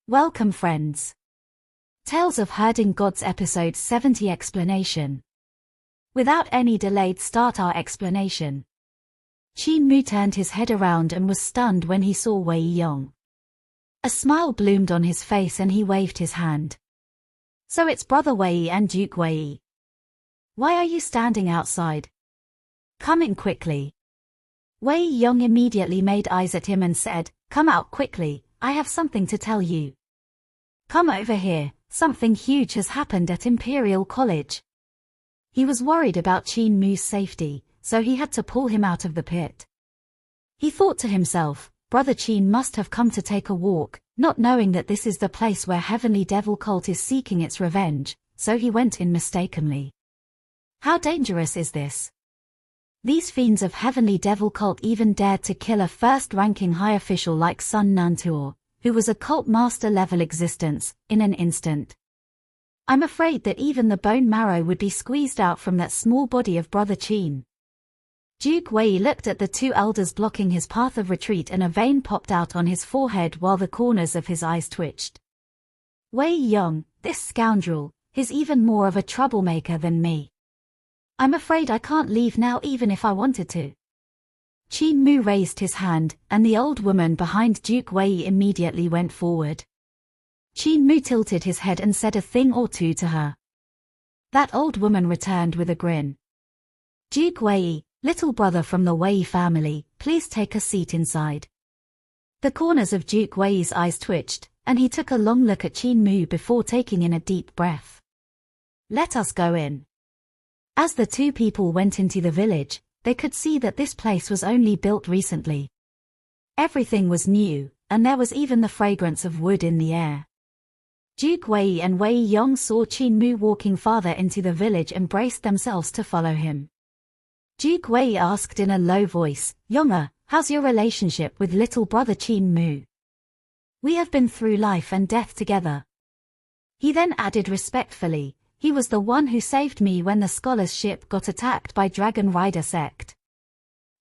Welcome friends. Tales of Herding Gods episode 70 explanation. Without any delay, start our explanation. Qin Mu turned his head around and was stunned when he saw Wei Yong. A smile bloomed on his face and he waved his hand. So it's Brother Wei and Duke Wei. Why are you standing outside? Come in quickly. Wei Yong immediately made eyes at him and said, "Come out quickly, I have something to tell you. Come over here, something huge has happened at Imperial College." He was worried about Qin Mu's safety, so he had to pull him out of the pit. He thought to himself, Brother Qin must have come to take a walk, not knowing that this is the place where Heavenly Devil Cult is seeking its revenge, so he went in mistakenly. How dangerous is this? These fiends of Heavenly Devil Cult even dared to kill a first-ranking high official like Sun Nantuo, who was a cult master-level existence, in an instant. I'm afraid that even the bone marrow would be squeezed out from that small body of Brother Qin. Duke Wei looked at the two elders blocking his path of retreat and a vein popped out on his forehead while the corners of his eyes twitched. Wei Yong, this scoundrel, is even more of a troublemaker than me. I'm afraid I can't leave now even if I wanted to. Qin Mu raised his hand, and the old woman behind Duke Wei immediately went forward. Qin Mu tilted his head and said a thing or two to her. That old woman returned with a grin. Duke Wei, little brother from the Wei family, please take a seat inside. The corners of Duke Wei's eyes twitched, and he took a long look at Qin Mu before taking in a deep breath. Let us go in. As the two people went into the village, they could see that this place was only built recently. Everything was new, and there was even the fragrance of wood in the air. Duke Wei and Wei Yong saw Qin Mu walking farther into the village and braced themselves to follow him. Duke Wei asked in a low voice, "Yonga, how's your relationship with little brother Qin Mu? We have been through life and death together." He then added respectfully, "He was the one who saved me when the scholar's ship got attacked by Dragon Rider sect."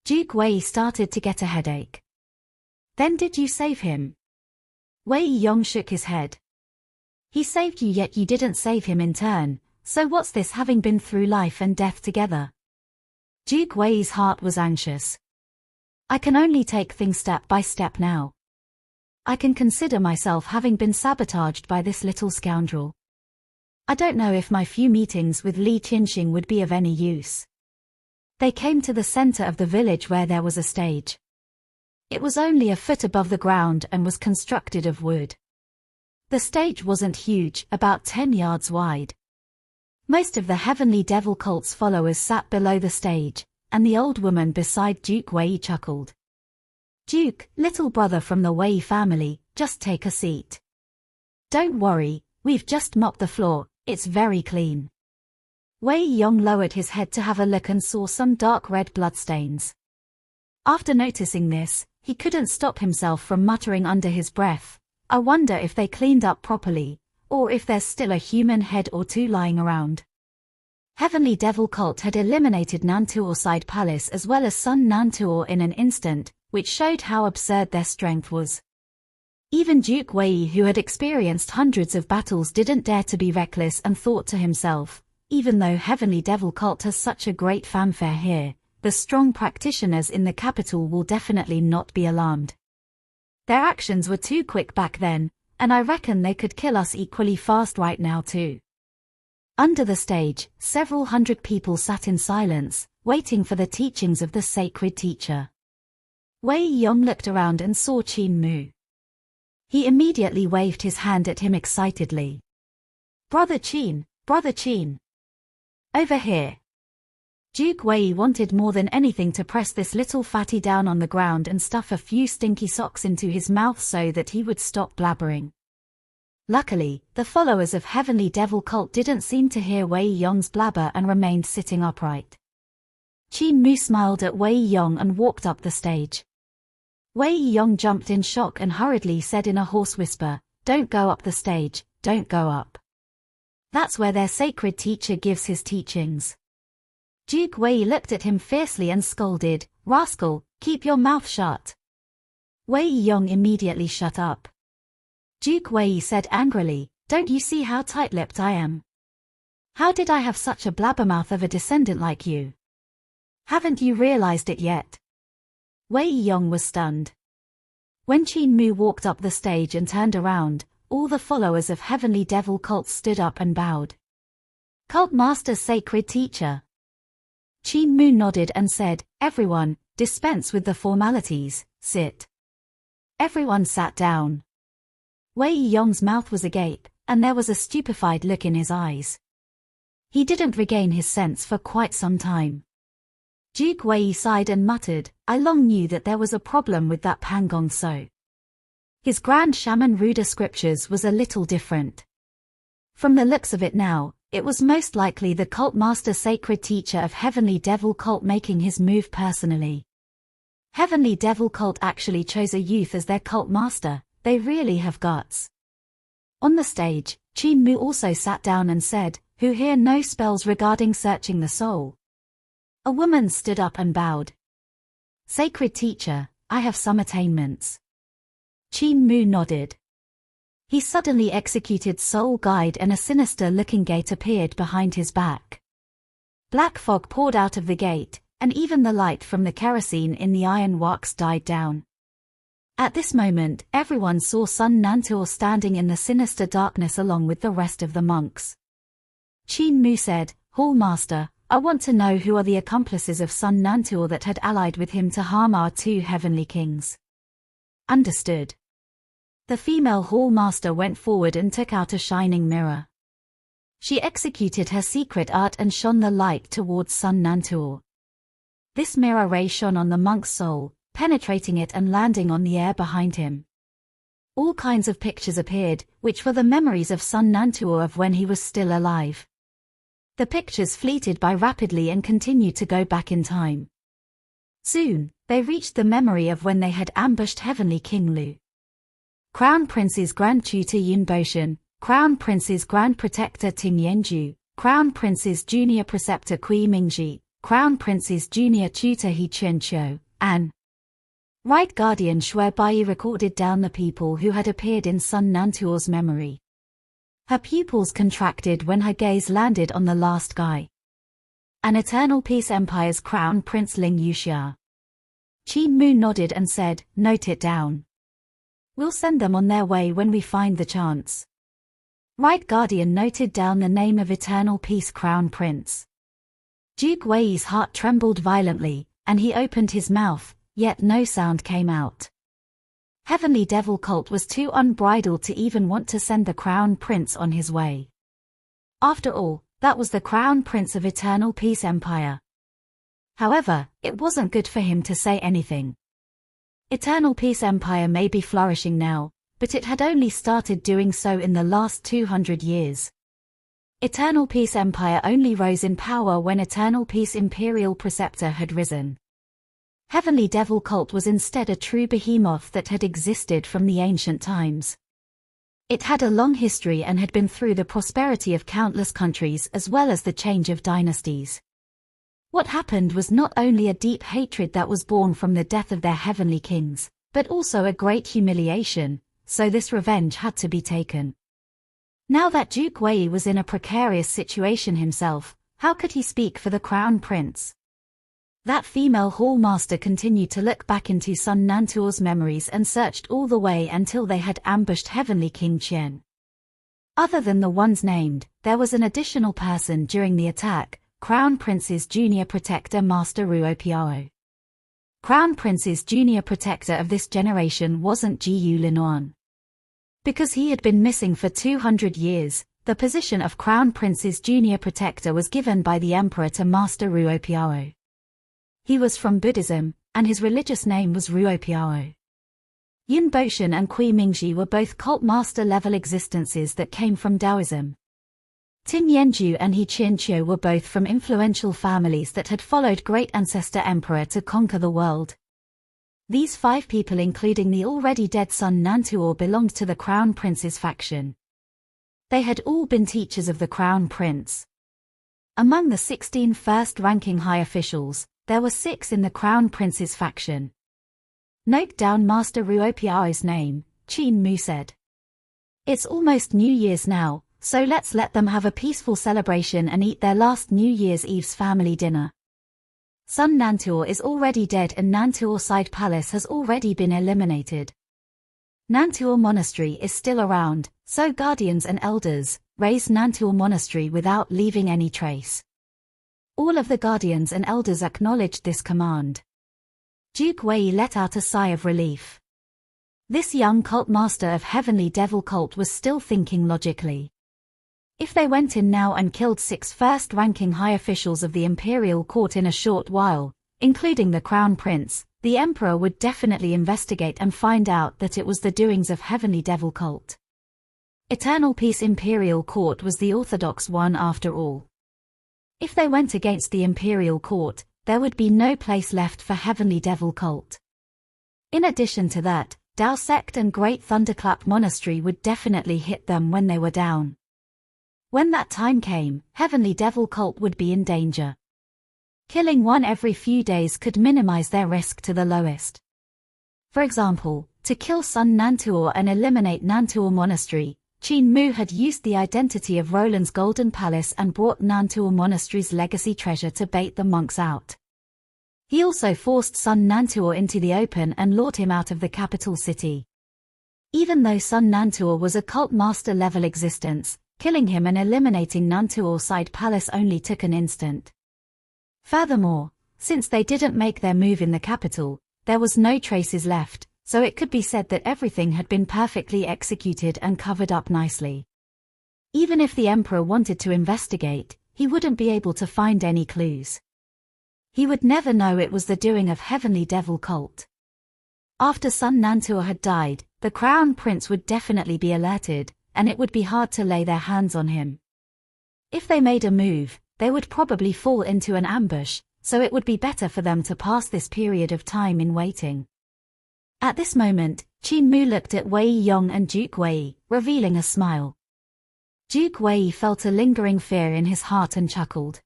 Duke Wei started to get a headache. "Then did you save him?" Wei Yong shook his head. "He saved you yet you didn't save him in turn, so what's this having been through life and death together?" Duke Wei's heart was anxious. "I can only take things step by step now. I can consider myself having been sabotaged by this little scoundrel. I don't know if my few meetings with Li Qinxing would be of any use." They came to the center of the village where there was a stage. It was only a foot above the ground and was constructed of wood. The stage wasn't huge, about 10 yards wide. Most of the Heavenly Devil Cult's followers sat below the stage, and the old woman beside Duke Wei chuckled. "Duke, little brother from the Wei family, just take a seat. Don't worry, we've just mopped the floor. It's very clean." Wei Yong lowered his head to have a look and saw some dark red bloodstains. After noticing this, he couldn't stop himself from muttering under his breath, "I wonder if they cleaned up properly, or if there's still a human head or two lying around." Heavenly Devil Cult had eliminated Nantuo Side Palace as well as Sun Nantuo in an instant, which showed how absurd their strength was. Even Duke Wei, who had experienced hundreds of battles, didn't dare to be reckless and thought to himself, even though Heavenly Devil Cult has such a great fanfare here, the strong practitioners in the capital will definitely not be alarmed. Their actions were too quick back then, and I reckon they could kill us equally fast right now too. Under the stage, several hundred people sat in silence, waiting for the teachings of the sacred teacher. Wei Yong looked around and saw Qin Mu. He immediately waved his hand at him excitedly. Brother Qin, Brother Qin. Over here." Duke Wei wanted more than anything to press this little fatty down on the ground and stuff a few stinky socks into his mouth so that he would stop blabbering. Luckily, the followers of Heavenly Devil Cult didn't seem to hear Wei Yong's blabber and remained sitting upright. Qin Mu smiled at Wei Yong and walked up the stage. Wei Yong jumped in shock and hurriedly said in a hoarse whisper, "Don't go up the stage, don't go up. That's where their sacred teacher gives his teachings." Duke Wei looked at him fiercely and scolded, "Rascal, keep your mouth shut." Wei Yong immediately shut up. Duke Wei said angrily, "Don't you see how tight-lipped I am? How did I have such a blabbermouth of a descendant like you? Haven't you realized it yet?" Wei Yong was stunned. When Qin Mu walked up the stage and turned around, all the followers of Heavenly Devil Cult stood up and bowed. "Cult Master, Sacred Teacher." Qin Mu nodded and said, "Everyone, dispense with the formalities, sit." Everyone sat down. Wei Yong's mouth was agape, and there was a stupefied look in his eyes. He didn't regain his sense for quite some time. Duke Wei sighed and muttered, "I long knew that there was a problem with that Pangong So." His Grand Shaman Ruda scriptures was a little different. From the looks of it now, it was most likely the Cult Master, Sacred Teacher of Heavenly Devil Cult making his move personally. Heavenly Devil Cult actually chose a youth as their cult master. They really have guts. On the stage, Qin Mu also sat down and said, "Who here knows spells regarding searching the soul?" A woman stood up and bowed. "Sacred Teacher, I have some attainments." Qin Mu nodded. He suddenly executed Soul Guide and a sinister-looking gate appeared behind his back. Black fog poured out of the gate, and even the light from the kerosene in the iron wax died down. At this moment, everyone saw Sun Nantuo standing in the sinister darkness along with the rest of the monks. Qin Mu said, "Hall Master, I want to know who are the accomplices of Sun Nantuo that had allied with him to harm our two heavenly kings." "Understood." The female Hall Master went forward and took out a shining mirror. She executed her secret art and shone the light towards Sun Nantuo. This mirror ray shone on the monk's soul, penetrating it and landing on the air behind him. All kinds of pictures appeared, which were the memories of Sun Nantuo of when he was still alive. The pictures fleeted by rapidly and continued to go back in time. Soon, they reached the memory of when they had ambushed Heavenly King Lu. Crown Prince's Grand Tutor Yun Boshan, Crown Prince's Grand Protector Ting Yanju, Crown Prince's Junior Preceptor Kui Mingji, Crown Prince's Junior Tutor He Chen Qiu, and Right Guardian Shui Bai recorded down the people who had appeared in Sun Nantuo's memory. Her pupils contracted when her gaze landed on the last guy. An Eternal Peace Empire's Crown Prince Ling Yuxia. Qin Mu nodded and said, "Note it down. We'll send them on their way when we find the chance." Right Guardian noted down the name of Eternal Peace Crown Prince. Duke Wei's heart trembled violently, and he opened his mouth, yet no sound came out. Heavenly Devil Cult was too unbridled to even want to send the Crown Prince on his way. After all, that was the Crown Prince of Eternal Peace Empire. However, it wasn't good for him to say anything. Eternal Peace Empire may be flourishing now, but it had only started doing so in the last 200 years. Eternal Peace Empire only rose in power when Eternal Peace Imperial Preceptor had risen. Heavenly Devil Cult was instead a true behemoth that had existed from the ancient times. It had a long history and had been through the prosperity of countless countries as well as the change of dynasties. What happened was not only a deep hatred that was born from the death of their heavenly kings, but also a great humiliation, so this revenge had to be taken. Now that Duke Wei was in a precarious situation himself, how could he speak for the Crown Prince? That female Hall Master continued to look back into Sun Nantuo's memories and searched all the way until they had ambushed Heavenly King Qian. Other than the ones named, there was an additional person during the attack, Crown Prince's Junior Protector Master Ruo Piao. Crown Prince's Junior Protector of this generation wasn't Jiyu Linuan. Because he had been missing for 200 years, the position of Crown Prince's Junior Protector was given by the Emperor to Master Ruo Piao. He was from Buddhism, and his religious name was Ruo Piao. Yun Boshan and Kui Mingji were both cult master-level existences that came from Taoism. Ting Yanju and He Chen Qiu were both from influential families that had followed great ancestor emperor to conquer the world. These 5 people, including the already dead Sun Nantuo, belonged to the Crown Prince's faction. They had all been teachers of the Crown Prince. Among the 16 first-ranking high officials, there were 6 in the Crown Prince's faction. Note down Master Ruo Piao's name, Qin Mu said. It's almost New Year's now, so let's let them have a peaceful celebration and eat their last New Year's Eve's family dinner. Sun Nantuor is already dead and Nantuor Side Palace has already been eliminated. Nantuor Monastery is still around, so guardians and elders raise Nantuor Monastery without leaving any trace. All of the guardians and elders acknowledged this command. Duke Wei let out a sigh of relief. This young cult master of Heavenly Devil Cult was still thinking logically. If they went in now and killed 6 first-ranking high officials of the Imperial Court in a short while, including the Crown Prince, the Emperor would definitely investigate and find out that it was the doings of Heavenly Devil Cult. Eternal Peace Imperial Court was the orthodox one after all. If they went against the Imperial Court, there would be no place left for Heavenly Devil Cult. In addition to that, Dao Sect and Great Thunderclap Monastery would definitely hit them when they were down. When that time came, Heavenly Devil Cult would be in danger. Killing one every few days could minimize their risk to the lowest. For example, to kill Sun Nantuor and eliminate Nantuor Monastery, Qin Mu had used the identity of Roland's Golden Palace and brought Nantuor Monastery's legacy treasure to bait the monks out. He also forced Sun Nantuor into the open and lured him out of the capital city. Even though Sun Nantuor was a cult master level existence, killing him and eliminating Nantuor Side Palace only took an instant. Furthermore, since they didn't make their move in the capital, there was no traces left, so it could be said that everything had been perfectly executed and covered up nicely. Even if the Emperor wanted to investigate, he wouldn't be able to find any clues. He would never know it was the doing of Heavenly Devil Cult. After Sun Nantuor had died, the Crown Prince would definitely be alerted, and it would be hard to lay their hands on him. If they made a move, they would probably fall into an ambush, so it would be better for them to pass this period of time in waiting. At this moment, Qin Mu looked at Wei Yong and Duke Wei, revealing a smile. Duke Wei felt a lingering fear in his heart and chuckled.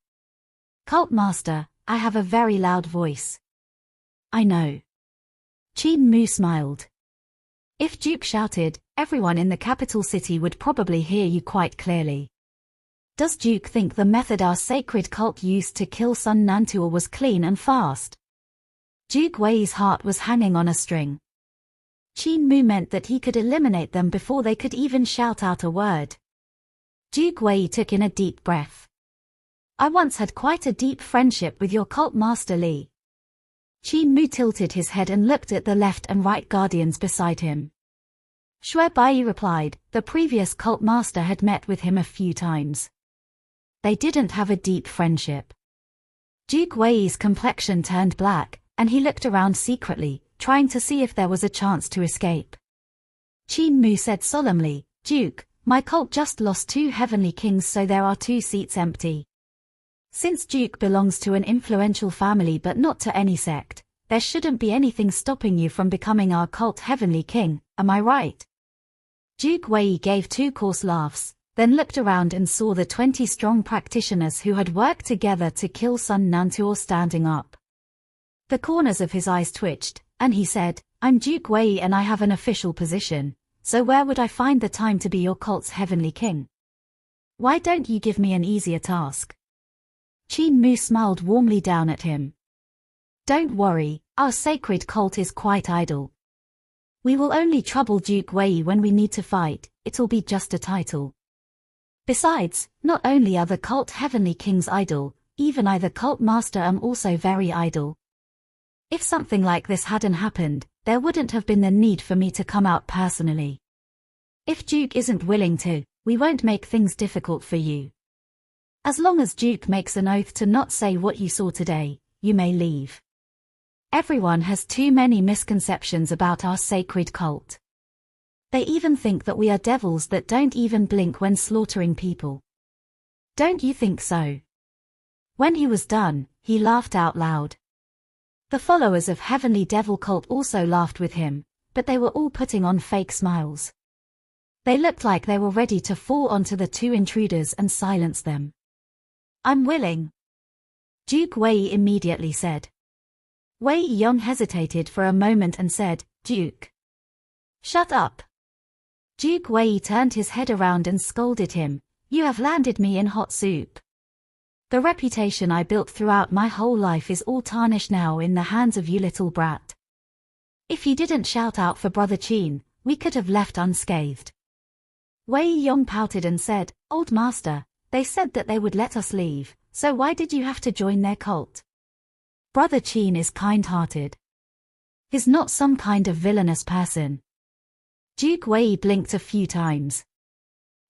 Cult Master, I have a very loud voice. I know. Qin Mu smiled. If Duke shouted, everyone in the capital city would probably hear you quite clearly. Does Duke think the method our sacred cult used to kill Sun Nantuor was clean and fast? Duke Wei's heart was hanging on a string. Qin Mu meant that he could eliminate them before they could even shout out a word. Duke Wei took in a deep breath. I once had quite a deep friendship with your cult master Li. Qin Mu tilted his head and looked at the left and right guardians beside him. Shui Bai replied, the previous cult master had met with him a few times. They didn't have a deep friendship. Duke Wei's complexion turned black, and he looked around secretly, trying to see if there was a chance to escape. Qin Mu said solemnly, Duke, my cult just lost 2 heavenly kings, so there are 2 seats empty. Since Duke belongs to an influential family but not to any sect, there shouldn't be anything stopping you from becoming our cult heavenly king, am I right? Duke Wei gave 2 coarse laughs, then looked around and saw the 20 strong practitioners who had worked together to kill Sun Nantuor standing up. The corners of his eyes twitched, and he said, I'm Duke Wei and I have an official position, so where would I find the time to be your cult's heavenly king? Why don't you give me an easier task? Qin Mu smiled warmly down at him. Don't worry, our sacred cult is quite idle. We will only trouble Duke Wei when we need to fight, it'll be just a title. Besides, not only are the cult heavenly kings idle, even I the cult master am also very idle. If something like this hadn't happened, there wouldn't have been the need for me to come out personally. If Duke isn't willing to, we won't make things difficult for you. As long as Duke makes an oath to not say what you saw today, you may leave. Everyone has too many misconceptions about our sacred cult. They even think that we are devils that don't even blink when slaughtering people. Don't you think so? When he was done, he laughed out loud. The followers of Heavenly Devil Cult also laughed with him, but they were all putting on fake smiles. They looked like they were ready to fall onto the 2 intruders and silence them. I'm willing. Duke Wei immediately said. Wei Yong hesitated for a moment and said, Duke. Shut up. Duke Wei turned his head around and scolded him. You have landed me in hot soup. The reputation I built throughout my whole life is all tarnished now in the hands of you little brat. If you didn't shout out for Brother Qin, we could have left unscathed. Wei Yong pouted and said, Old master, they said that they would let us leave, so why did you have to join their cult? Brother Qin is kind-hearted. He's not some kind of villainous person. Duke Wei blinked a few times.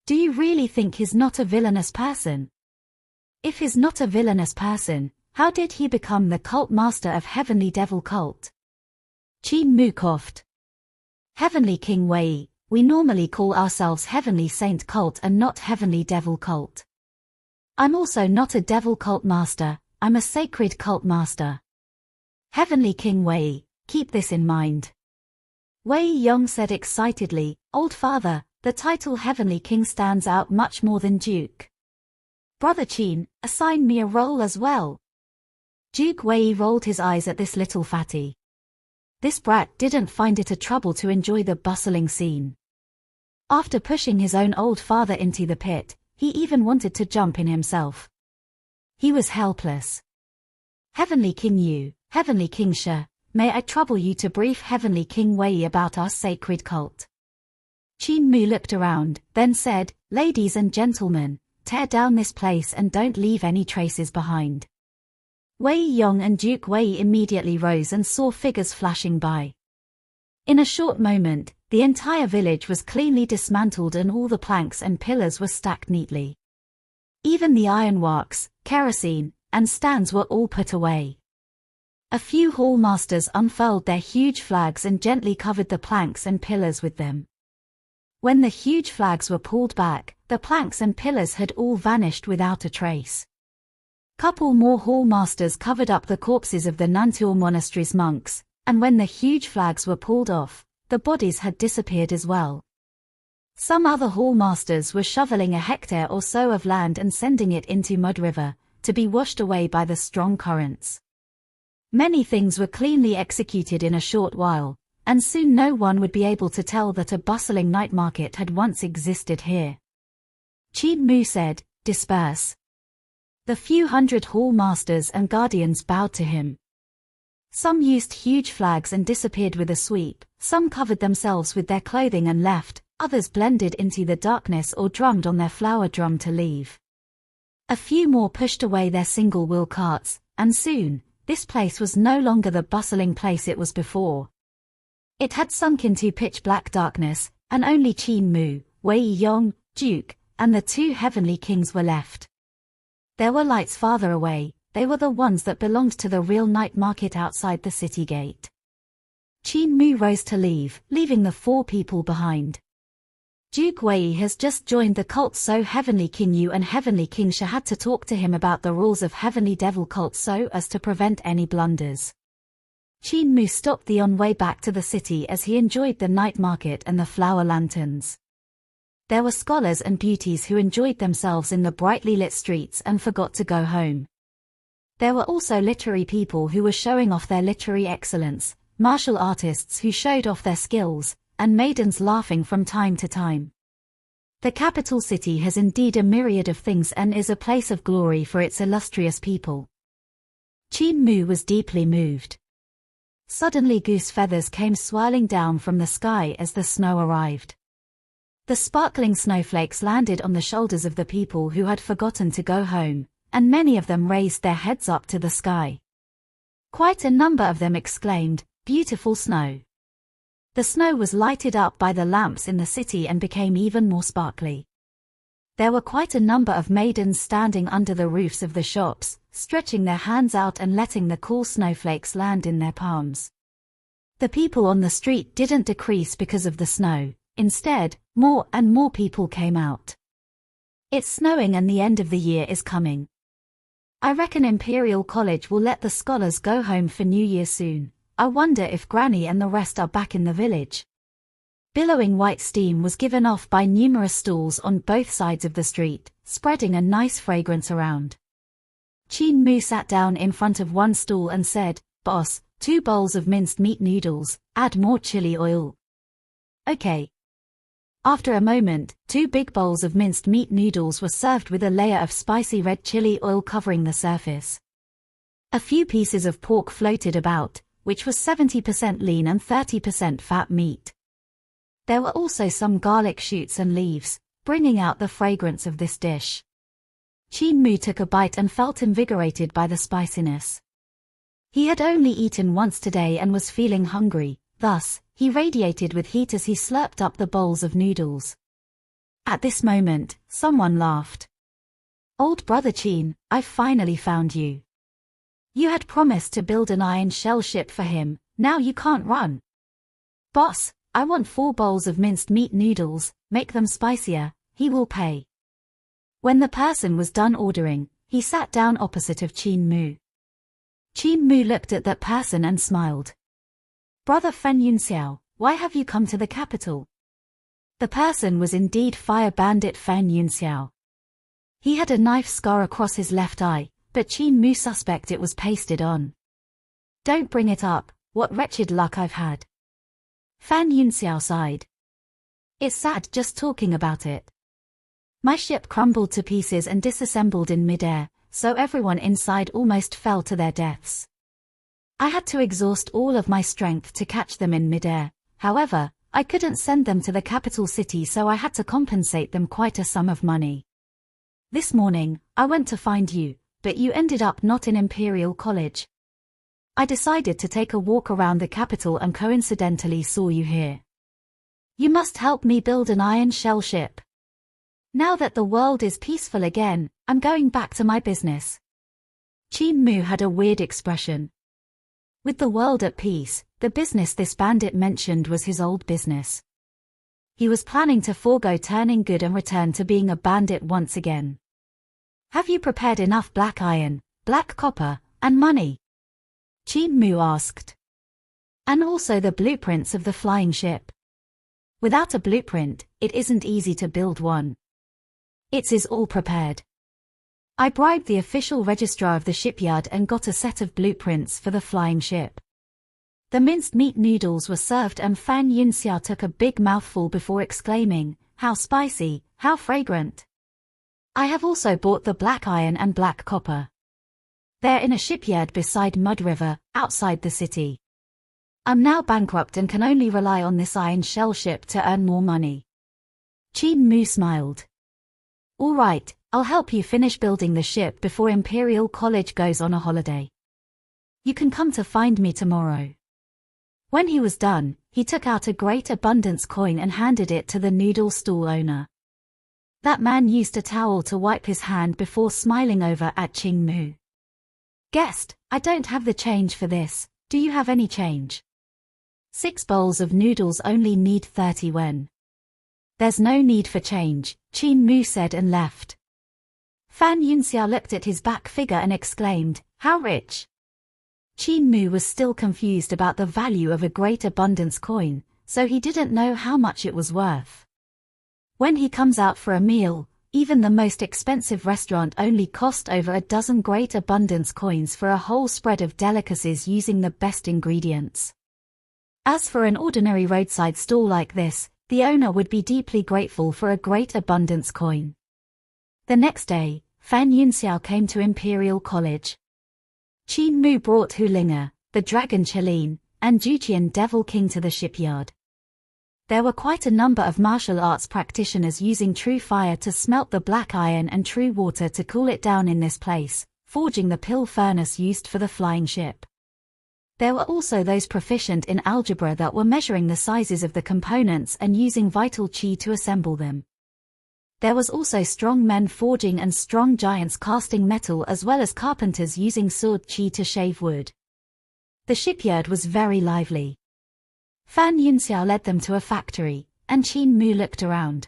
Do you really think he's not a villainous person? If he's not a villainous person, how did he become the cult master of Heavenly Devil Cult? Qin Mu coughed. Heavenly King Wei, we normally call ourselves Heavenly Saint Cult and not Heavenly Devil Cult. I'm also not a Devil Cult Master, I'm a Sacred Cult Master. Heavenly King Wei, keep this in mind. Wei Yong said excitedly, Old father, the title Heavenly King stands out much more than Duke. Brother Qin, assign me a role as well. Duke Wei rolled his eyes at this little fatty. This brat didn't find it a trouble to enjoy the bustling scene. After pushing his own old father into the pit, he even wanted to jump in himself. He was helpless. Heavenly King Yu, Heavenly King Shi, may I trouble you to brief Heavenly King Wei about our sacred cult? Qin Mu looked around, then said, Ladies and gentlemen, tear down this place and don't leave any traces behind. Wei Yong and Duke Wei immediately rose and saw figures flashing by. In a short moment, the entire village was cleanly dismantled and all the planks and pillars were stacked neatly. Even the ironworks, kerosene, and stands were all put away. A few hall masters unfurled their huge flags and gently covered the planks and pillars with them. When the huge flags were pulled back, the planks and pillars had all vanished without a trace. Couple more hall masters covered up the corpses of the Nantua monastery's monks, and when the huge flags were pulled off, the bodies had disappeared as well. Some other hall masters were shoveling a hectare or so of land and sending it into Mud River, to be washed away by the strong currents. Many things were cleanly executed in a short while, and soon no one would be able to tell that a bustling night market had once existed here. Qin Mu said, Disperse. The few hundred hall masters and guardians bowed to him. Some used huge flags and disappeared with a sweep, some covered themselves with their clothing and left, others blended into the darkness or drummed on their flower drum to leave. A few more pushed away their single-wheel carts, and soon, this place was no longer the bustling place it was before. It had sunk into pitch-black darkness, and only Qin Mu, Wei Yong, Duke, and the two heavenly kings were left. There were lights farther away, they were the ones that belonged to the real night market outside the city gate. Qin Mu rose to leave, leaving the four people behind. Duke Wei has just joined the cult, so Heavenly King Yu and Heavenly King Shi had to talk to him about the rules of Heavenly Devil Cult so as to prevent any blunders. Qin Mu stopped the on way back to the city as he enjoyed the night market and the flower lanterns. There were scholars and beauties who enjoyed themselves in the brightly lit streets and forgot to go home. There were also literary people who were showing off their literary excellence, martial artists who showed off their skills, and maidens laughing from time to time. The capital city has indeed a myriad of things and is a place of glory for its illustrious people. Qin Mu was deeply moved. Suddenly goose feathers came swirling down from the sky as the snow arrived. The sparkling snowflakes landed on the shoulders of the people who had forgotten to go home, and many of them raised their heads up to the sky. Quite a number of them exclaimed, "Beautiful snow." The snow was lighted up by the lamps in the city and became even more sparkly. There were quite a number of maidens standing under the roofs of the shops, stretching their hands out and letting the cool snowflakes land in their palms. The people on the street didn't decrease because of the snow. Instead, more and more people came out. It's snowing and the end of the year is coming. I reckon Imperial College will let the scholars go home for New Year soon. I wonder if Granny and the rest are back in the village. Billowing white steam was given off by numerous stalls on both sides of the street, spreading a nice fragrance around. Qin Mu sat down in front of one stall and said, "Boss, 2 bowls of minced meat noodles, add more chili oil." "Okay. After a moment, 2 big bowls of minced meat noodles were served with a layer of spicy red chili oil covering the surface. A few pieces of pork floated about, which was 70% lean and 30% fat meat. There were also some garlic shoots and leaves, bringing out the fragrance of this dish. Qin Mu took a bite and felt invigorated by the spiciness. He had only eaten once today and was feeling hungry, thus, he radiated with heat as he slurped up the bowls of noodles. At this moment, someone laughed. "Old brother Qin, I've finally found you. You had promised to build an iron shell ship for him, now you can't run." "Boss, I want 4 bowls of minced meat noodles, make them spicier, he will pay." When the person was done ordering, he sat down opposite of Qin Mu. Qin Mu looked at that person and smiled. "Brother Fan Yunxiao, why have you come to the capital?" The person was indeed Fire Bandit Fan Yunxiao. He had a knife scar across his left eye, but Qin Mu suspect it was pasted on. "Don't bring it up, what wretched luck I've had." Fan Yunxiao sighed. "It's sad just talking about it. My ship crumbled to pieces and disassembled in midair, so everyone inside almost fell to their deaths. I had to exhaust all of my strength to catch them in midair, however, I couldn't send them to the capital city so I had to compensate them quite a sum of money. This morning, I went to find you, but you ended up not in Imperial College. I decided to take a walk around the capital and coincidentally saw you here. You must help me build an iron shell ship. Now that the world is peaceful again, I'm going back to my business." Qin Mu had a weird expression. With the world at peace, the business this bandit mentioned was his old business. He was planning to forego turning good and return to being a bandit once again. "Have you prepared enough black iron, black copper, and money?" Qin Mu asked. "And also the blueprints of the flying ship. Without a blueprint, it isn't easy to build one. It is all prepared. I bribed the official registrar of the shipyard and got a set of blueprints for the flying ship." The minced meat noodles were served and Fan Yunxia took a big mouthful before exclaiming, "How spicy, how fragrant. I have also bought the black iron and black copper. They're in a shipyard beside Mud River, outside the city. I'm now bankrupt and can only rely on this iron shell ship to earn more money." Qin Mu smiled. "All right, I'll help you finish building the ship before Imperial College goes on a holiday. You can come to find me tomorrow." When he was done, he took out a great abundance coin and handed it to the noodle stall owner. That man used a towel to wipe his hand before smiling over at Qin Mu. "Guest, I don't have the change for this, do you have any change?" 6 bowls of noodles only need 30 wen. "There's no need for change," Qin Mu said and left. Fan Yunxia looked at his back figure and exclaimed, "How rich!" Qin Mu was still confused about the value of a great abundance coin, so he didn't know how much it was worth. When he comes out for a meal, even the most expensive restaurant only cost over a dozen great abundance coins for a whole spread of delicacies using the best ingredients. As for an ordinary roadside stall like this, the owner would be deeply grateful for a great abundance coin. The next day, Fan Yunxiao came to Imperial College. Qin Mu brought Hulinger, the Dragon Cheline, and Juqian Devil King to the shipyard. There were quite a number of martial arts practitioners using true fire to smelt the black iron and true water to cool it down in this place, forging the pill furnace used for the flying ship. There were also those proficient in algebra that were measuring the sizes of the components and using vital qi to assemble them. There was also strong men forging and strong giants casting metal as well as carpenters using sword qi to shave wood. The shipyard was very lively. Fan Yunxiao led them to a factory, and Qin Mu looked around.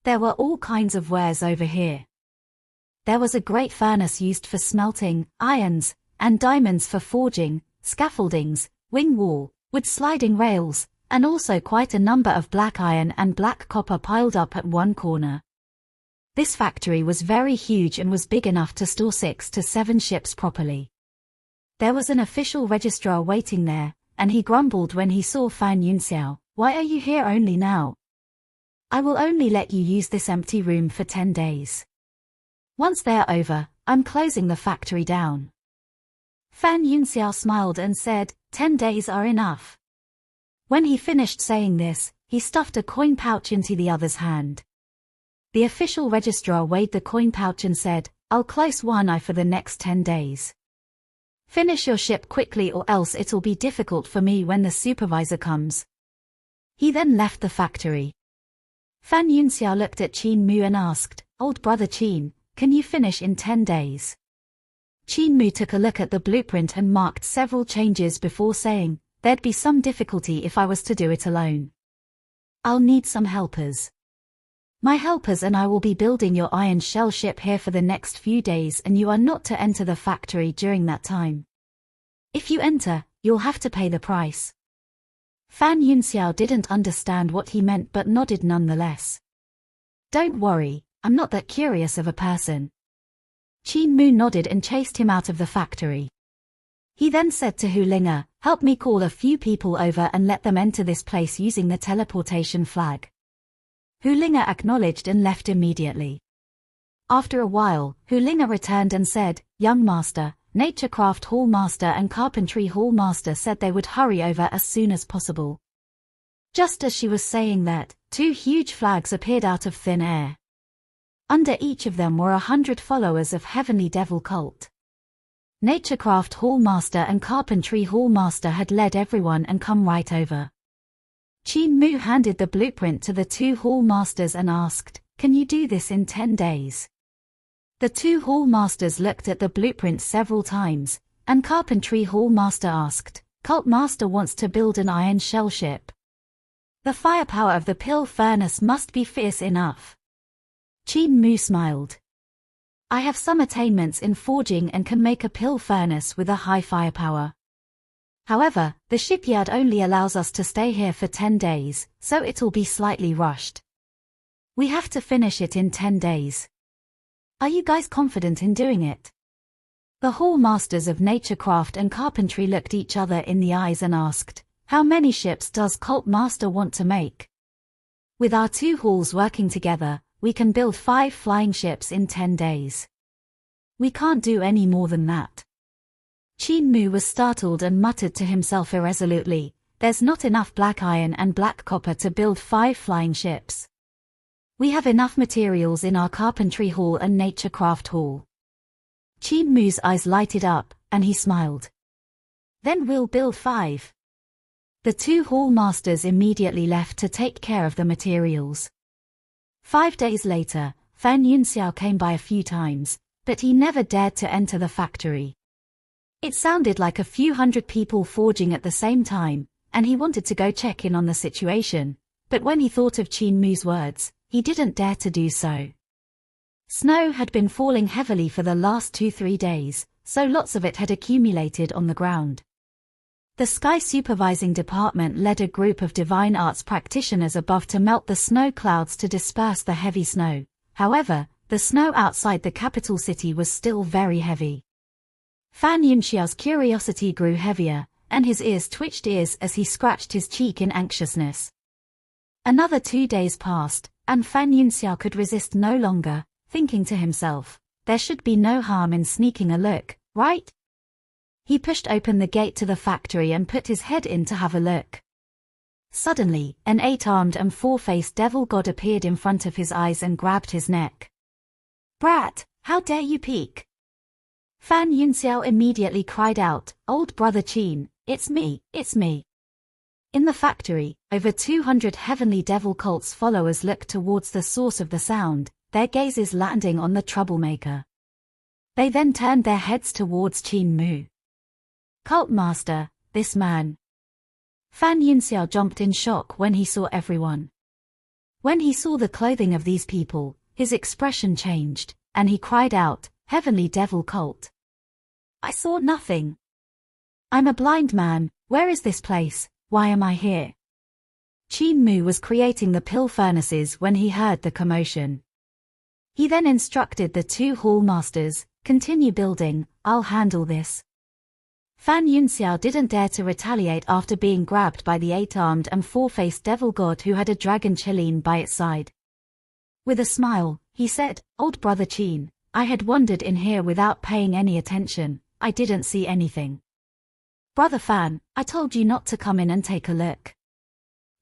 There were all kinds of wares over here. There was a great furnace used for smelting, irons, and diamonds for forging, scaffoldings, wing wall, wood sliding rails, and also quite a number of black iron and black copper piled up at one corner. This factory was very huge and was big enough to store 6 to 7 ships properly. There was an official registrar waiting there, and he grumbled when he saw Fan Yunxiao, "Why are you here only now? I will only let you use this empty room for 10 days. Once they're over, I'm closing the factory down. Fan Yunxiao smiled and said, 10 days are enough. When he finished saying this, he stuffed a coin pouch into the other's hand. The official registrar weighed the coin pouch and said, I'll close one eye for the next 10 days. Finish your ship quickly or else it'll be difficult for me when the supervisor comes. He then left the factory. Fan Yunxiao looked at Qin Mu and asked, Old brother Qin, can you finish in 10 days? Qin Mu took a look at the blueprint and marked several changes before saying, there'd be some difficulty if I was to do it alone. I'll need some helpers. My helpers and I will be building your iron shell ship here for the next few days and you are not to enter the factory during that time. If you enter, you'll have to pay the price. Fan Yunxiao didn't understand what he meant but nodded nonetheless. Don't worry, I'm not that curious of a person. Qin Mu nodded and chased him out of the factory. He then said to Hu Linga, help me call a few people over and let them enter this place using the teleportation flag. Hu Linga acknowledged and left immediately. After a while, Hu Linga returned and said, Young Master, Naturecraft Hall Master and Carpentry Hall Master said they would hurry over as soon as possible. Just as she was saying that, 2 huge flags appeared out of thin air. Under each of them were 100 followers of Heavenly Devil Cult. Naturecraft Hall Master and Carpentry Hall Master had led everyone and come right over. Qin Mu handed the blueprint to the 2 Hall Masters and asked, can you do this in 10 days? The 2 Hall Masters looked at the blueprint several times, and Carpentry Hall Master asked, Cult Master wants to build an iron shell ship. The firepower of the pill furnace must be fierce enough. Qin Mu smiled. I have some attainments in forging and can make a pill furnace with a high firepower. However, the shipyard only allows us to stay here for 10 days, so it'll be slightly rushed. We have to finish it in 10 days. Are you guys confident in doing it? The Hall Masters of Naturecraft and Carpentry looked each other in the eyes and asked, how many ships does Cult Master want to make? With our 2 halls working together, we can build 5 flying ships in 10 days. We can't do any more than that. Qin Mu was startled and muttered to himself irresolutely, there's not enough black iron and black copper to build 5 flying ships. We have enough materials in our Carpentry Hall and Naturecraft Hall. Qin Mu's eyes lighted up, and he smiled. Then we'll build 5. The 2 Hall Masters immediately left to take care of the materials. 5 days later, Fan Yunxiao came by a few times, but he never dared to enter the factory. It sounded like a few hundred people forging at the same time, and he wanted to go check in on the situation, but when he thought of Qin Mu's words, he didn't dare to do so. Snow had been falling heavily for the last 2-3 days, so lots of it had accumulated on the ground. The Sky Supervising Department led a group of divine arts practitioners above to melt the snow clouds to disperse the heavy snow. However, the snow outside the capital city was still very heavy. Fan Yunxiao's curiosity grew heavier, and his ears twitched as he scratched his cheek in anxiousness. Another 2 days passed, and Fan Yunxiao could resist no longer, thinking to himself, there should be no harm in sneaking a look, right? He pushed open the gate to the factory and put his head in to have a look. Suddenly, an 8-armed and 4-faced devil god appeared in front of his eyes and grabbed his neck. Brat, how dare you peek? Fan Yunxiao immediately cried out, Old brother Qin, it's me, it's me. In the factory, over 200 Heavenly Devil Cult's followers looked towards the source of the sound, their gazes landing on the troublemaker. They then turned their heads towards Qin Mu. Cult Master, this man. Fan Yunxiao jumped in shock when he saw everyone. When he saw the clothing of these people, his expression changed, and he cried out, Heavenly Devil Cult. I saw nothing. I'm a blind man, where is this place, why am I here? Qin Mu was creating the pill furnaces when he heard the commotion. He then instructed the 2 hall masters, continue building, I'll handle this. Fan Yunxiao didn't dare to retaliate after being grabbed by the eight-armed and four-faced devil god who had a dragon Qilin by its side. With a smile, he said, "Old brother Qin, I had wandered in here without paying any attention. I didn't see anything. Brother Fan, I told you not to come in and take a look.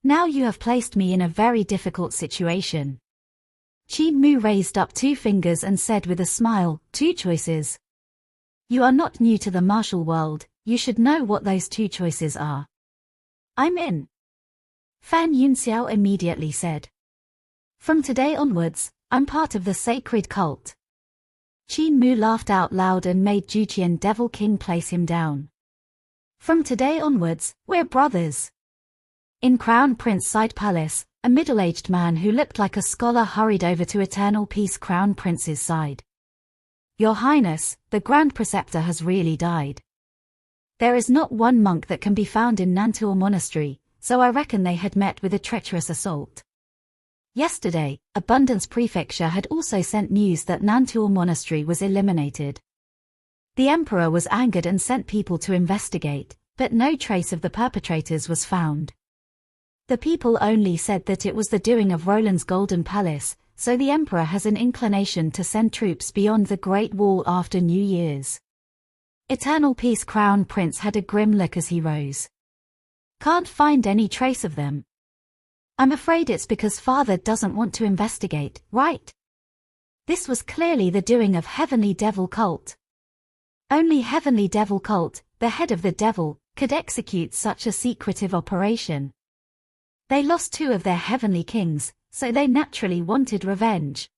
Now you have placed me in a very difficult situation." Qin Mu raised up two fingers and said with a smile, "Two choices. You are not new to the martial world, you should know what those two choices are." "I'm in," Fan Yunxiao immediately said. "From today onwards, I'm part of the sacred cult." Qin Mu laughed out loud and made Juqian Devil King place him down. "From today onwards, we're brothers." In Crown Prince Side Palace, a middle-aged man who looked like a scholar hurried over to Eternal Peace Crown Prince's side. "Your Highness, the Grand Preceptor has really died. There is not one monk that can be found in Nantuo Monastery, so I reckon they had met with a treacherous assault." Yesterday, Abundance Prefecture had also sent news that Nantuo Monastery was eliminated. The Emperor was angered and sent people to investigate, but no trace of the perpetrators was found. The people only said that it was the doing of Roland's Golden Palace, so the Emperor has an inclination to send troops beyond the Great Wall after New Year's. Eternal Peace Crown Prince had a grim look as he rose. "Can't find any trace of them. I'm afraid it's because Father doesn't want to investigate, right?" This was clearly the doing of Heavenly Devil Cult. Only Heavenly Devil Cult, the head of the devil, could execute such a secretive operation. They lost two of their heavenly kings, so they naturally wanted revenge.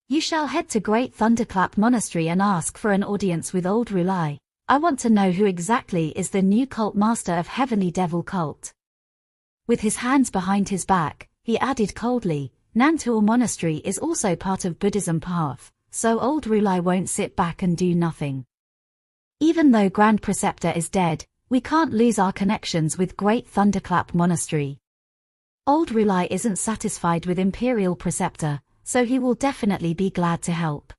"You shall head to Great Thunderclap Monastery and ask for an audience with Old Rulai. I want to know who exactly is the new cult master of Heavenly Devil Cult." With his hands behind his back, he added coldly, "Nantuo Monastery is also part of Buddhism path, so Old Rulai won't sit back and do nothing. Even though Grand Preceptor is dead, we can't lose our connections with Great Thunderclap Monastery. Old Rulai isn't satisfied with Imperial Preceptor, so he will definitely be glad to help.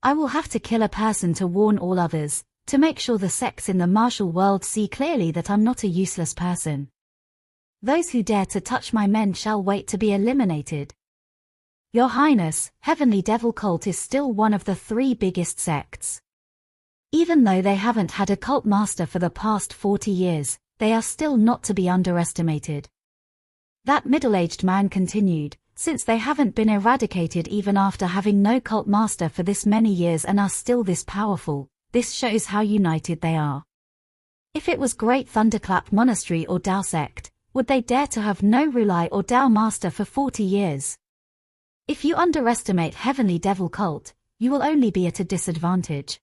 I will have to kill a person to warn all others, to make sure the sects in the martial world see clearly that I'm not a useless person. Those who dare to touch my men shall wait to be eliminated. Your Highness, Heavenly Devil Cult is still one of the three biggest sects. Even though they haven't had a cult master for the past 40 years, they are still not to be underestimated." That middle-aged man continued, "Since they haven't been eradicated even after having no cult master for this many years and are still this powerful, this shows how united they are. If it was Great Thunderclap Monastery or Dao Sect, would they dare to have no Rulai or Dao Master for 40 years? If you underestimate Heavenly Devil Cult, you will only be at a disadvantage."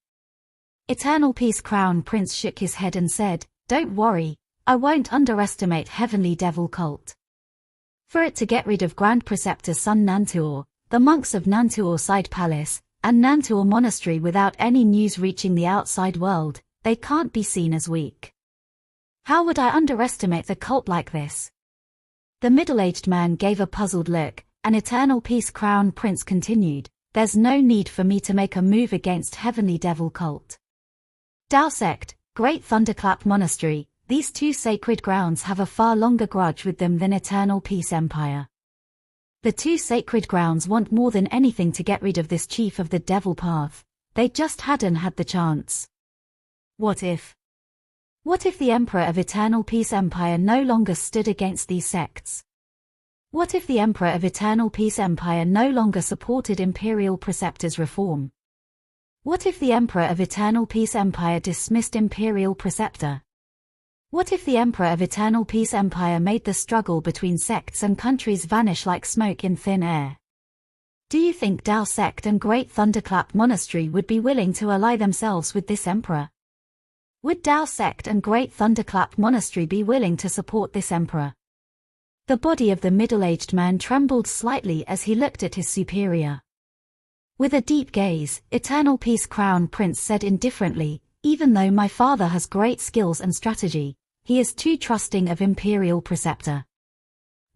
Eternal Peace Crown Prince shook his head and said, "Don't worry, I won't underestimate Heavenly Devil Cult. For it to get rid of Grand Preceptor's son Nantuo, the monks of Nantuo Side Palace, and Nantuo Monastery without any news reaching the outside world, they can't be seen as weak. How would I underestimate the cult like this?" The middle-aged man gave a puzzled look, and Eternal Peace Crown Prince continued, "There's no need for me to make a move against Heavenly Devil Cult. Dao Sect, Great Thunderclap Monastery, these two sacred grounds have a far longer grudge with them than Eternal Peace Empire. The two sacred grounds want more than anything to get rid of this chief of the devil path. They just hadn't had the chance. What if? What if the Emperor of Eternal Peace Empire no longer stood against these sects? What if the Emperor of Eternal Peace Empire no longer supported Imperial Preceptor's reform? What if the Emperor of Eternal Peace Empire dismissed Imperial Preceptor? What if the Emperor of Eternal Peace Empire made the struggle between sects and countries vanish like smoke in thin air? Do you think Dao Sect and Great Thunderclap Monastery would be willing to ally themselves with this Emperor? Would Dao Sect and Great Thunderclap Monastery be willing to support this Emperor? The body of the middle-aged man trembled slightly as he looked at his superior. With a deep gaze, Eternal Peace Crown Prince said indifferently, "Even though my father has great skills and strategy, he is too trusting of Imperial Preceptor.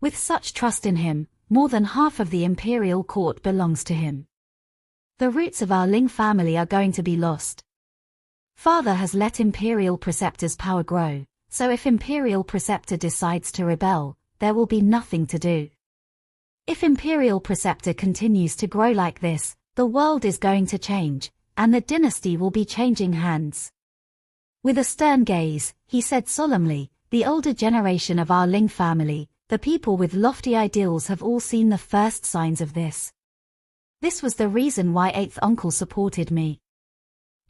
With such trust in him, more than half of the Imperial Court belongs to him. The roots of our Ling family are going to be lost. Father has let Imperial Preceptor's power grow, so if Imperial Preceptor decides to rebel, there will be nothing to do. If Imperial Preceptor continues to grow like this, the world is going to change, and the dynasty will be changing hands. With a stern gaze, he said solemnly, the older generation of our Ling family, the people with lofty ideals have all seen the first signs of this. This was the reason why 8th uncle supported me.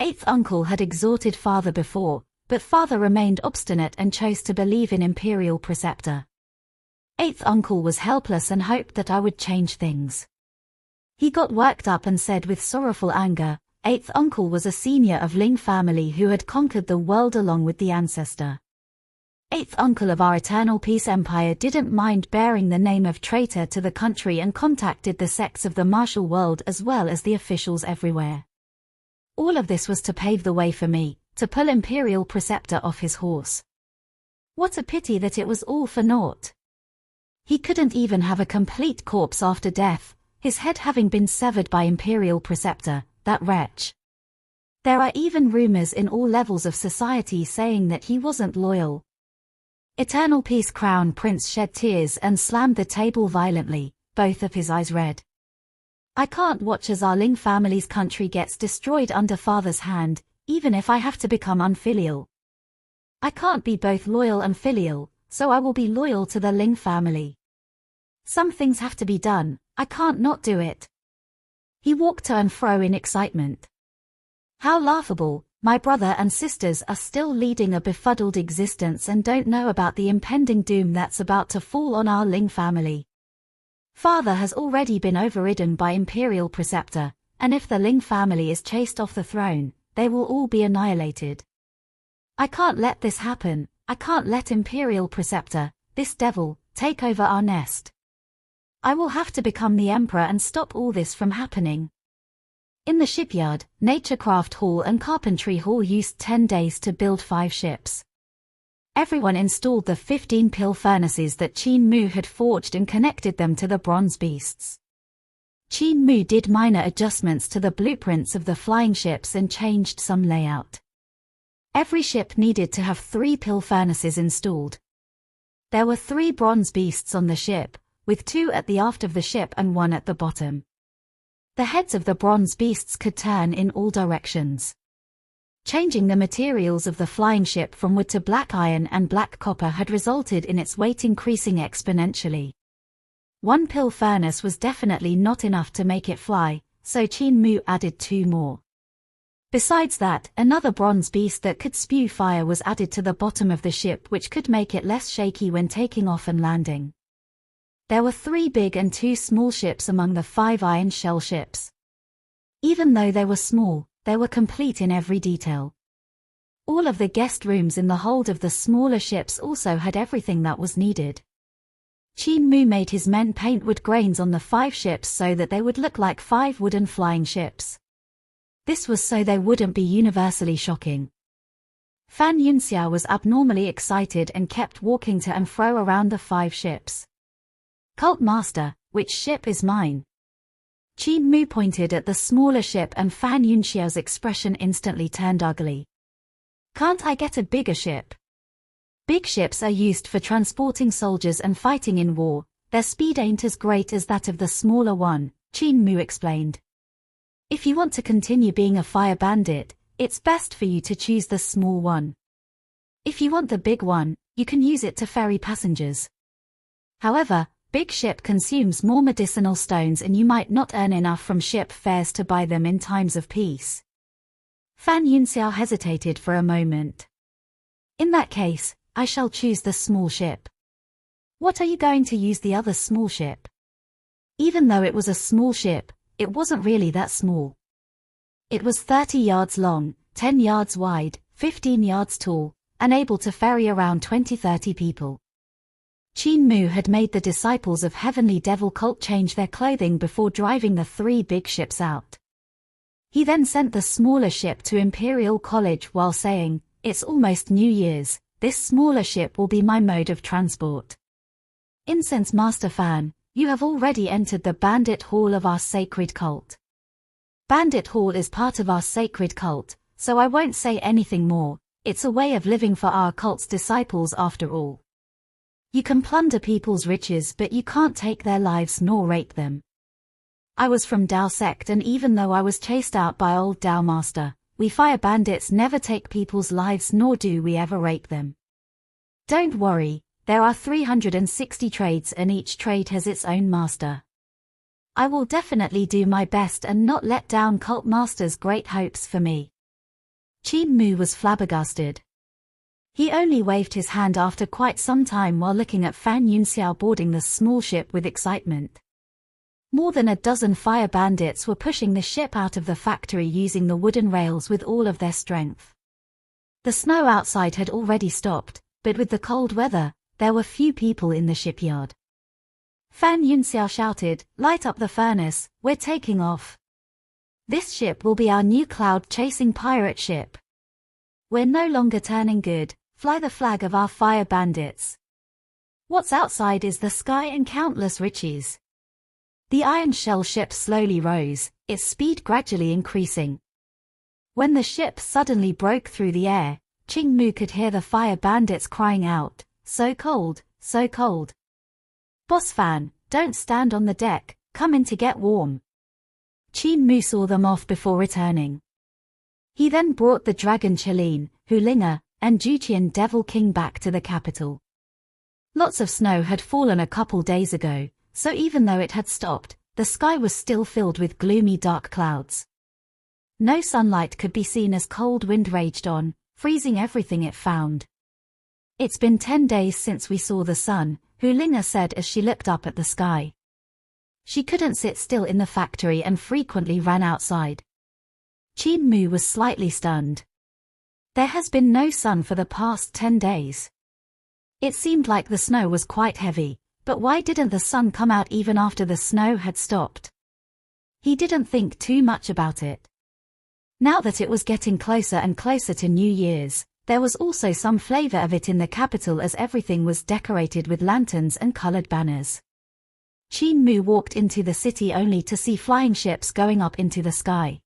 8th uncle had exhorted father before, but father remained obstinate and chose to believe in Imperial Preceptor. 8th uncle was helpless and hoped that I would change things. He got worked up and said with sorrowful anger, 8th uncle was a senior of Ling family who had conquered the world along with the ancestor. 8th uncle of our Eternal Peace Empire didn't mind bearing the name of traitor to the country and contacted the sects of the martial world as well as the officials everywhere. All of this was to pave the way for me, to pull Imperial Preceptor off his horse. What a pity that it was all for naught. He couldn't even have a complete corpse after death, his head having been severed by Imperial Preceptor, that wretch. There are even rumors in all levels of society saying that he wasn't loyal. Eternal Peace Crown Prince shed tears and slammed the table violently, both of his eyes red. I can't watch as our Ling family's country gets destroyed under father's hand, even if I have to become unfilial. I can't be both loyal and filial, so I will be loyal to the Ling family. Some things have to be done, I can't not do it. He walked to and fro in excitement. How laughable, my brother and sisters are still leading a befuddled existence and don't know about the impending doom that's about to fall on our Ling family. Father has already been overridden by Imperial Preceptor, and if the Ling family is chased off the throne, they will all be annihilated. I can't let this happen, I can't let Imperial Preceptor, this devil, take over our nest. I will have to become the emperor and stop all this from happening. In the shipyard, Naturecraft Hall and Carpentry Hall used 10 days to build 5 ships. Everyone installed the 15 pill furnaces that Qin Mu had forged and connected them to the bronze beasts. Qin Mu did minor adjustments to the blueprints of the flying ships and changed some layout. Every ship needed to have 3 pill furnaces installed. There were 3 bronze beasts on the ship, with 2 at the aft of the ship and 1 at the bottom. The heads of the bronze beasts could turn in all directions. Changing the materials of the flying ship from wood to black iron and black copper had resulted in its weight increasing exponentially. 1 pill furnace was definitely not enough to make it fly, so Qin Mu added 2 more. Besides that, another bronze beast that could spew fire was added to the bottom of the ship, which could make it less shaky when taking off and landing. There were 3 big and 2 small ships among the 5 iron shell ships. Even though they were small, they were complete in every detail. All of the guest rooms in the hold of the smaller ships also had everything that was needed. Qin Mu made his men paint wood grains on the 5 ships so that they would look like 5 wooden flying ships. This was so they wouldn't be universally shocking. Fan Yunxiao was abnormally excited and kept walking to and fro around the 5 ships. Cult Master, which ship is mine? Qin Mu pointed at the smaller ship and Fan Yunxiao's expression instantly turned ugly. Can't I get a bigger ship? Big ships are used for transporting soldiers and fighting in war, their speed ain't as great as that of the smaller one, Qin Mu explained. If you want to continue being a fire bandit, it's best for you to choose the small one. If you want the big one, you can use it to ferry passengers. However, big ship consumes more medicinal stones and you might not earn enough from ship fares to buy them in times of peace. Fan Yunxiao hesitated for a moment. In that case, I shall choose the small ship. What are you going to use the other small ship? Even though it was a small ship, it wasn't really that small. It was 30 yards long, 10 yards wide, 15 yards tall, and able to ferry around 20-30 people. Qin Mu had made the disciples of Heavenly Devil cult change their clothing before driving the 3 big ships out. He then sent the smaller ship to Imperial College while saying, "It's almost New Year's, this smaller ship will be my mode of transport. Incense Master Fan, you have already entered the Bandit Hall of our sacred cult. Bandit Hall is part of our sacred cult, so I won't say anything more. It's a way of living for our cult's disciples after all. You can plunder people's riches, but you can't take their lives nor rape them. I was from Dao sect, and even though I was chased out by old Dao master, we fire bandits never take people's lives, nor do we ever rape them. Don't worry, there are 360 trades and each trade has its own master. I will definitely do my best and not let down cult masters' great hopes for me. Qin Mu was flabbergasted. He only waved his hand after quite some time while looking at Fan Yunxiao boarding the small ship with excitement. More than a dozen fire bandits were pushing the ship out of the factory using the wooden rails with all of their strength. The snow outside had already stopped, but with the cold weather, there were few people in the shipyard. Fan Yunxiao shouted, "Light up the furnace, we're taking off. This ship will be our new cloud-chasing pirate ship. We're no longer turning good, fly the flag of our fire bandits. What's outside is the sky and countless riches." The iron shell ship slowly rose, its speed gradually increasing. When the ship suddenly broke through the air, Qin Mu could hear the fire bandits crying out, "So cold, so cold. Boss Fan, don't stand on the deck, come in to get warm." Qin Mu saw them off before returning. He then brought the dragon Qilin, Hulinga, and Juqian Devil King back to the capital. Lots of snow had fallen a couple days ago, so even though it had stopped, the sky was still filled with gloomy dark clouds. No sunlight could be seen as cold wind raged on, freezing everything it found. "It's been 10 days since we saw the sun," Hulinga said as she looked up at the sky. She couldn't sit still in the factory and frequently ran outside. Qin Mu was slightly stunned. There has been no sun for the past 10 days. It seemed like the snow was quite heavy, but why didn't the sun come out even after the snow had stopped? He didn't think too much about it. Now that it was getting closer and closer to New Year's, there was also some flavor of it in the capital as everything was decorated with lanterns and colored banners. Qin Mu walked into the city only to see flying ships going up into the sky.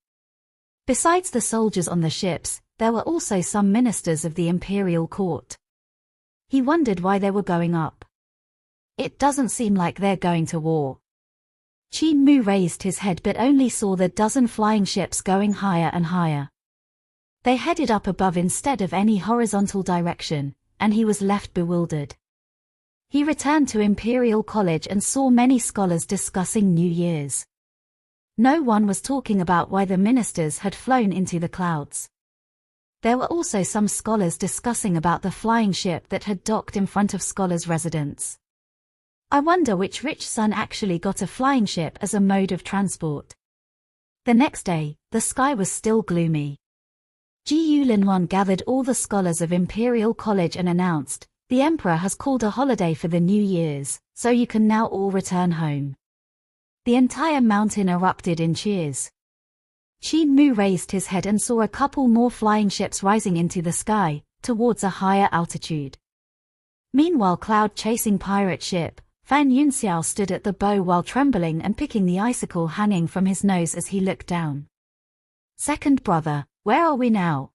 Besides the soldiers on the ships, there were also some ministers of the imperial court. He wondered why they were going up. It doesn't seem like they're going to war. Qin Mu raised his head but only saw the dozen flying ships going higher and higher. They headed up above instead of any horizontal direction, and he was left bewildered. He returned to Imperial College and saw many scholars discussing New Year's. No one was talking about why the ministers had flown into the clouds. There were also some scholars discussing about the flying ship that had docked in front of scholars' residence. I wonder which rich son actually got a flying ship as a mode of transport. The next day, the sky was still gloomy. Ji Yulinwan gathered all the scholars of Imperial College and announced, "The Emperor has called a holiday for the New Year's, so you can now all return home." The entire mountain erupted in cheers. Qin Mu raised his head and saw a couple more flying ships rising into the sky, towards a higher altitude. Meanwhile, cloud-chasing pirate ship, Fan Yunxiao stood at the bow while trembling and picking the icicle hanging from his nose as he looked down. "Second brother, where are we now?"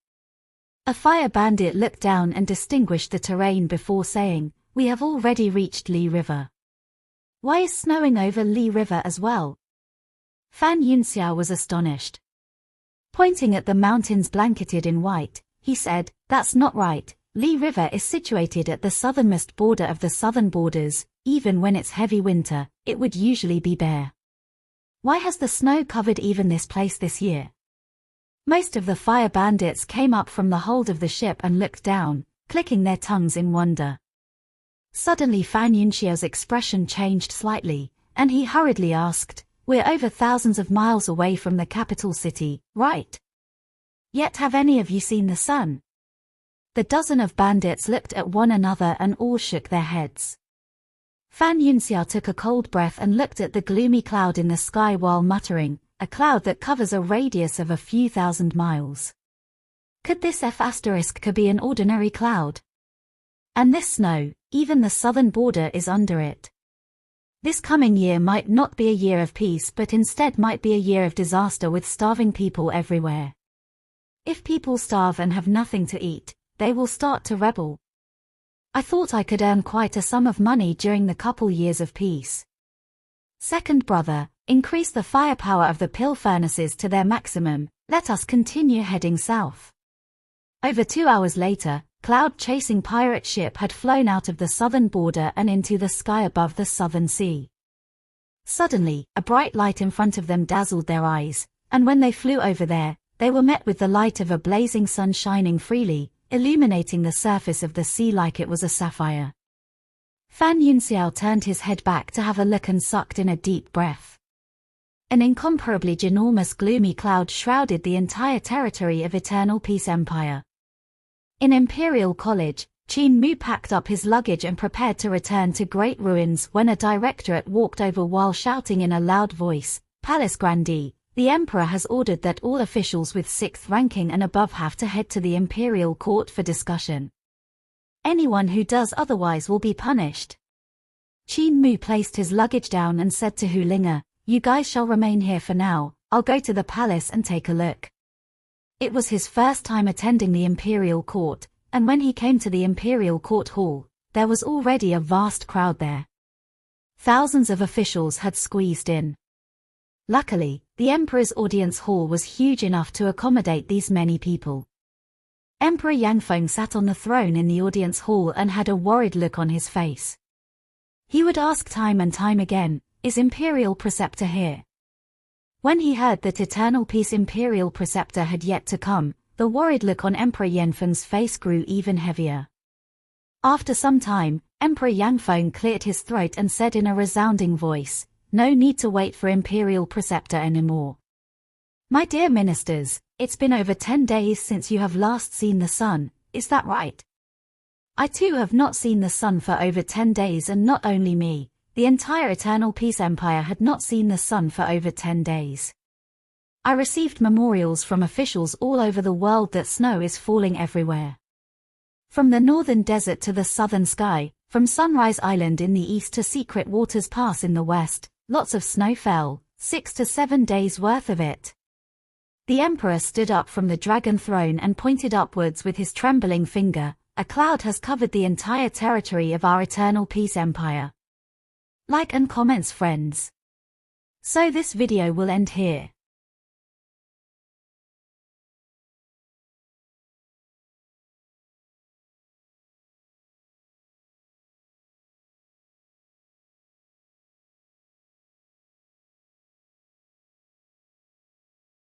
A fire bandit looked down and distinguished the terrain before saying, "We have already reached Li River." "Why is snowing over Li River as well?" Fan Yunxiao was astonished. Pointing at the mountains blanketed in white, he said, "That's not right. Li River is situated at the southernmost border of the southern borders. Even when it's heavy winter, it would usually be bare. Why has the snow covered even this place this year?" Most of the fire bandits came up from the hold of the ship and looked down, clicking their tongues in wonder. Suddenly Fan Yunxiao's expression changed slightly, and he hurriedly asked, "We're over thousands of miles away from the capital city, right? Yet have any of you seen the sun?" The dozen of bandits looked at one another and all shook their heads. Fan Yunxiao took a cold breath and looked at the gloomy cloud in the sky while muttering, "A cloud that covers a radius of a few thousand miles. Could this F** be an ordinary cloud? And this snow, even the southern border is under it. This coming year might not be a year of peace but instead might be a year of disaster with starving people everywhere." If people starve and have nothing to eat, they will start to rebel. I thought I could earn quite a sum of money during the couple years of peace. Second brother, increase the firepower of the pill furnaces to their maximum, let us continue heading south. Over 2 hours later, cloud-chasing pirate ship had flown out of the southern border and into the sky above the southern sea. Suddenly, a bright light in front of them dazzled their eyes, and when they flew over there, they were met with the light of a blazing sun shining freely, illuminating the surface of the sea like it was a sapphire. Fan Yunxiao turned his head back to have a look and sucked in a deep breath. An incomparably ginormous gloomy cloud shrouded the entire territory of Eternal Peace Empire. In Imperial College, Qin Mu packed up his luggage and prepared to return to Great Ruins when a directorate walked over while shouting in a loud voice, "Palace Grandee, the Emperor has ordered that all officials with 6th ranking and above have to head to the Imperial Court for discussion. Anyone who does otherwise will be punished." Qin Mu placed his luggage down and said to Hu Linger, "You guys shall remain here for now, I'll go to the palace and take a look." It was his first time attending the Imperial Court, and when he came to the Imperial Court Hall, there was already a vast crowd there. Thousands of officials had squeezed in. Luckily, the Emperor's audience hall was huge enough to accommodate these many people. Emperor Yangfeng sat on the throne in the audience hall and had a worried look on his face. He would ask time and time again, "Is Imperial Preceptor here?" When he heard that Eternal Peace Imperial Preceptor had yet to come, the worried look on Emperor Yanfeng's face grew even heavier. After some time, Emperor Yangfeng cleared his throat and said in a resounding voice, "No need to wait for Imperial Preceptor anymore. My dear ministers, it's been over 10 days since you have last seen the sun, is that right? I too have not seen the sun for over 10 days, and not only me, the entire Eternal Peace Empire had not seen the sun for over 10 days. I received memorials from officials all over the world that snow is falling everywhere. From the northern desert to the southern sky, from Sunrise Island in the east to Secret Waters Pass in the west, lots of snow fell, 6 to 7 days worth of it." The emperor stood up from the dragon throne and pointed upwards with his trembling finger. "A cloud has covered the entire territory of our Eternal Peace Empire." Like and comments, friends. So this video will end here.